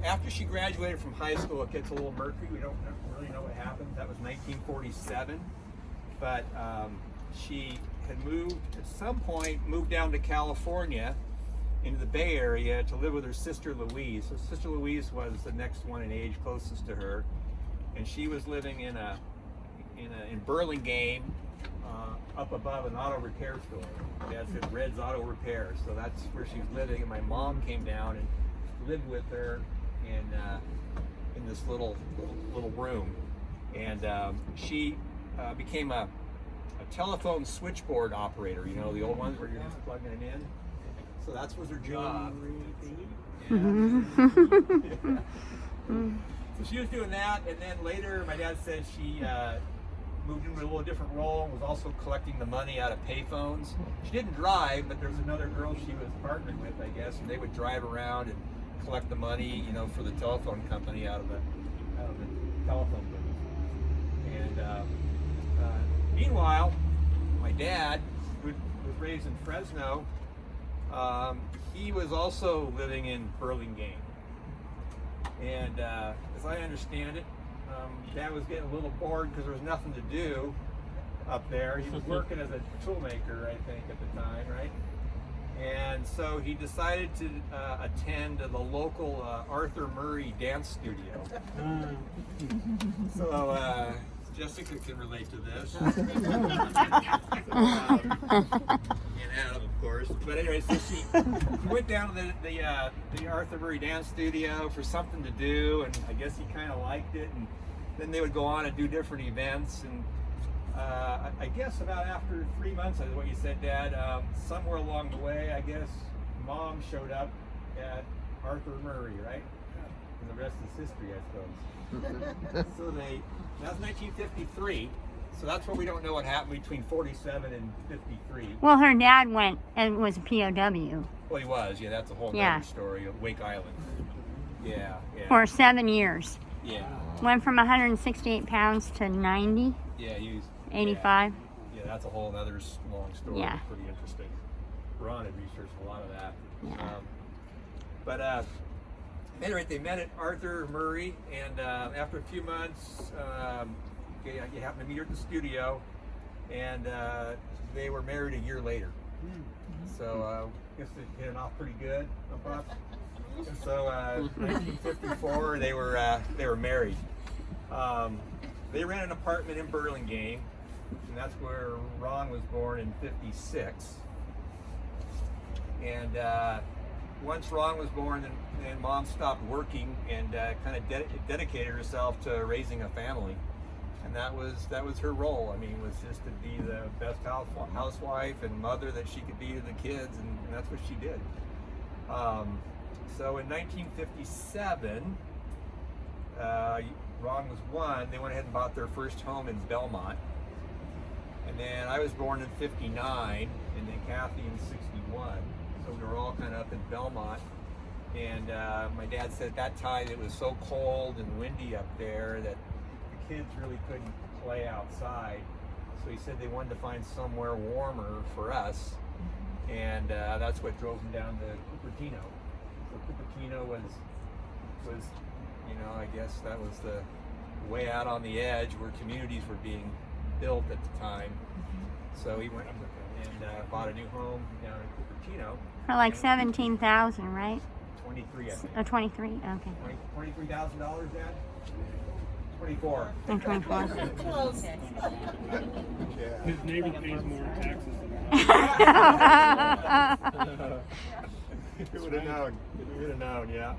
after she graduated from high school, it gets a little murky. We don't really know what happened. That was 1947. But she had moved, at some point, moved down to California into the Bay Area to live with her sister Louise. So Sister Louise was the next one in age closest to her. And she was living in Burlingame, up above an auto repair store. Dad said Red's Auto Repair. So that's where she was living. And my mom came down and lived with her in this little room. And she became a telephone switchboard operator, you know, the old ones where you're just plugging it in. So that was her job. Yeah. So she was doing that, and then later my dad said she moved into a little different role and was also collecting the money out of payphones. She didn't drive, but there's another girl she was partnered with, I guess, and they would drive around and collect the money, you know, for the telephone company out of the telephone business. And meanwhile, my dad, who was raised in Fresno, he was also living in Burlingame. And as I understand it, Dad was getting a little bored because there was nothing to do up there. He was working as a toolmaker, I think, at the time, right? And so he decided to attend the local Arthur Murray dance studio. So Jessica can relate to this. And Adam, of course. But anyway, so she went down to the Arthur Murray dance studio for something to do, and I guess he kind of liked it. And then they would go on and do different events. And I guess about after 3 months, is what you said, Dad, somewhere along the way, I guess Mom showed up at Arthur Murray, right? And the rest is history, I suppose. So that was 1953. So that's what we don't know what happened between 47 and 53. Well, her dad went and was a POW. Well, he was. Yeah, that's a whole other story of Wake Island. Yeah. For 7 years. Yeah. Went from 168 pounds to 90. Yeah, he was 85. Yeah, that's a whole other long story. Yeah. Pretty interesting. Ron had researched a lot of that. Yeah. But anyway, they met at Arthur Murray, and after a few months, you happened to meet her at the studio, and they were married a year later. So I guess they hit it off pretty good. And so 1954, they were married. They ran an apartment in Burlingame, and that's where Ron was born in 56. And once Ron was born, then Mom stopped working and kind of dedicated herself to raising a family. And that was her role. I mean, was just to be the best housewife and mother that she could be to the kids, and that's what she did. So in 1957, Ron was 1. They went ahead and bought their first home in Belmont. And then I was born in 59, and then Kathy in 61. So we were all kind of up in Belmont. And my dad said at that time it was so cold and windy up there that the kids really couldn't play outside. So he said they wanted to find somewhere warmer for us. And that's what drove them down to Cupertino. So Cupertino was, you know, I guess that was the way out on the edge where communities were being built at the time. So he went and bought a new home down in Cupertino. For like 17,000, right? 23, I think. 23, okay. $23,000, Dad? 24. And 24. Close. His neighbor pays more in taxes than You would have known. You would have known, yeah.